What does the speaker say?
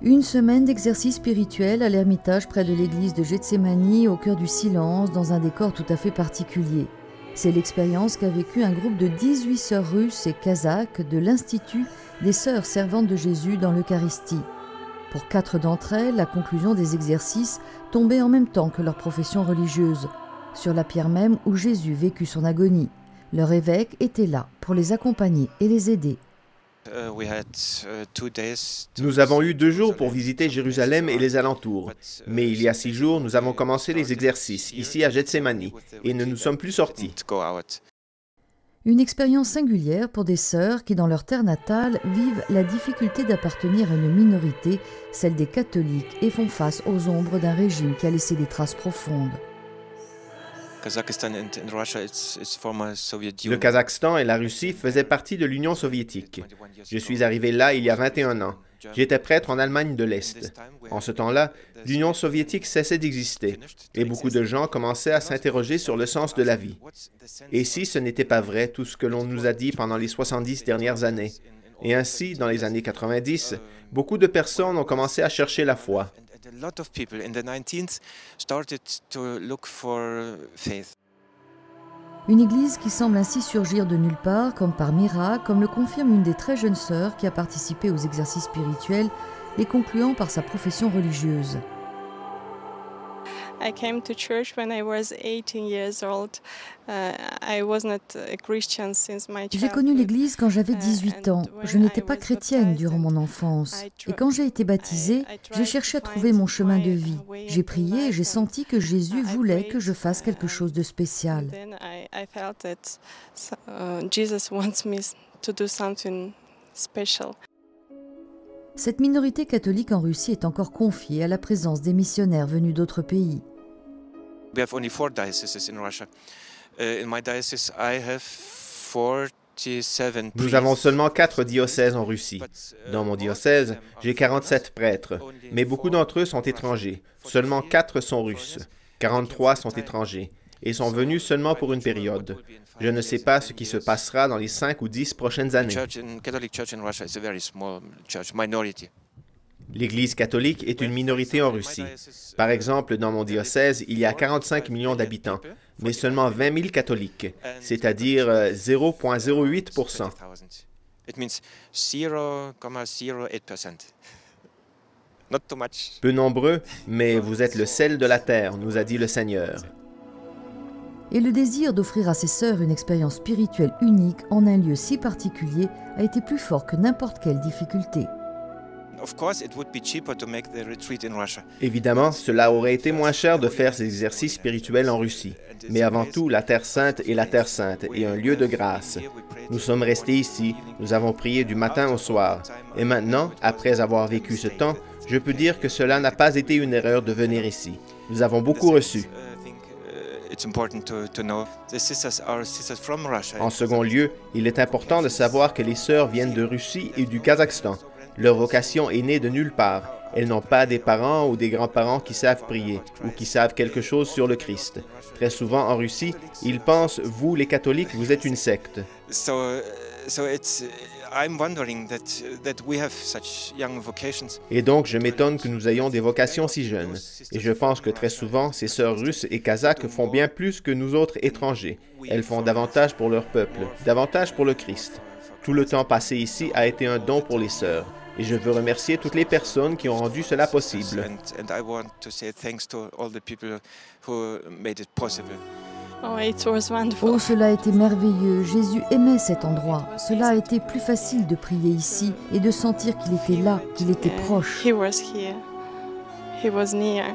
Une semaine d'exercice spirituel à l'ermitage près de l'église de Gethsémani, au cœur du silence, dans un décor tout à fait particulier. C'est l'expérience qu'a vécue un groupe de 18 sœurs russes et kazakhs de l'Institut des Sœurs Servantes de Jésus dans l'Eucharistie. Pour 4 d'entre elles, la conclusion des exercices tombait en même temps que leur profession religieuse, sur la pierre même où Jésus vécut son agonie. Leur évêque était là pour les accompagner et les aider. Nous avons eu 2 jours pour visiter Jérusalem et les alentours, mais il y a 6 jours, nous avons commencé les exercices ici à Gethsémani et ne nous sommes plus sortis. Une expérience singulière pour des sœurs qui, dans leur terre natale, vivent la difficulté d'appartenir à une minorité, celle des catholiques, et font face aux ombres d'un régime qui a laissé des traces profondes. Le Kazakhstan et la Russie faisaient partie de l'Union soviétique. Je suis arrivé là il y a 21 ans. J'étais prêtre en Allemagne de l'Est. En ce temps-là, l'Union soviétique cessait d'exister et beaucoup de gens commençaient à s'interroger sur le sens de la vie. Et si ce n'était pas vrai tout ce que l'on nous a dit pendant les 70 dernières années? Et ainsi, dans les années 90, beaucoup de personnes ont commencé à chercher la foi. Une église qui semble ainsi surgir de nulle part, comme par miracle, comme le confirme une des très jeunes sœurs qui a participé aux exercices spirituels, les concluant par sa profession religieuse. I came to church when I was 18 years old. I was not a Christian since my childhood. J'ai connu l'Église quand j'avais 18 ans. Je n'étais pas chrétienne durant mon enfance. Et quand j'ai été baptisée, j'ai cherché à trouver mon chemin de vie. J'ai prié et j'ai senti que Jésus voulait que je fasse quelque chose de spécial. I felt that Jesus wants me to do something special. Cette minorité catholique en Russie est encore confiée à la présence des missionnaires venus d'autres pays. We have only 4 dioceses in Russia. In my diocese, I have 47 Nous avons seulement 4 diocèses en Russie. Dans mon diocèse, j'ai 47 prêtres, mais beaucoup d'entre eux sont étrangers. Seulement 4 sont russes. 43 sont étrangers et sont venus seulement pour une période. Je ne sais pas ce qui se passera dans les 5 ou 10 prochaines années. L'Église catholique est une minorité en Russie. Par exemple, dans mon diocèse, il y a 45 millions d'habitants, mais seulement 20 000 catholiques, c'est-à-dire 0,08%. Peu nombreux, mais vous êtes le sel de la terre, nous a dit le Seigneur. Et le désir d'offrir à ses sœurs une expérience spirituelle unique en un lieu si particulier a été plus fort que n'importe quelle difficulté. Évidemment, cela aurait été moins cher de faire ces exercices spirituels en Russie. Mais avant tout, la Terre Sainte est la Terre Sainte et un lieu de grâce. Nous sommes restés ici, nous avons prié du matin au soir. Et maintenant, après avoir vécu ce temps, je peux dire que cela n'a pas été une erreur de venir ici. Nous avons beaucoup reçu. En second lieu, il est important de savoir que les sœurs viennent de Russie et du Kazakhstan. Leur vocation est née de nulle part. Elles n'ont pas des parents ou des grands-parents qui savent prier ou qui savent quelque chose sur le Christ. Très souvent en Russie, ils pensent, vous les catholiques, vous êtes une secte. Et donc, je m'étonne que nous ayons des vocations si jeunes. Et je pense que très souvent, ces sœurs russes et kazakhs font bien plus que nous autres étrangers. Elles font davantage pour leur peuple, davantage pour le Christ. Tout le temps passé ici a été un don pour les sœurs. Et je veux remercier toutes les personnes qui ont rendu cela possible. Oh, cela a été merveilleux. Jésus aimait cet endroit. Cela a été plus facile de prier ici et de sentir qu'il était là, qu'il était proche. He was here. He was near.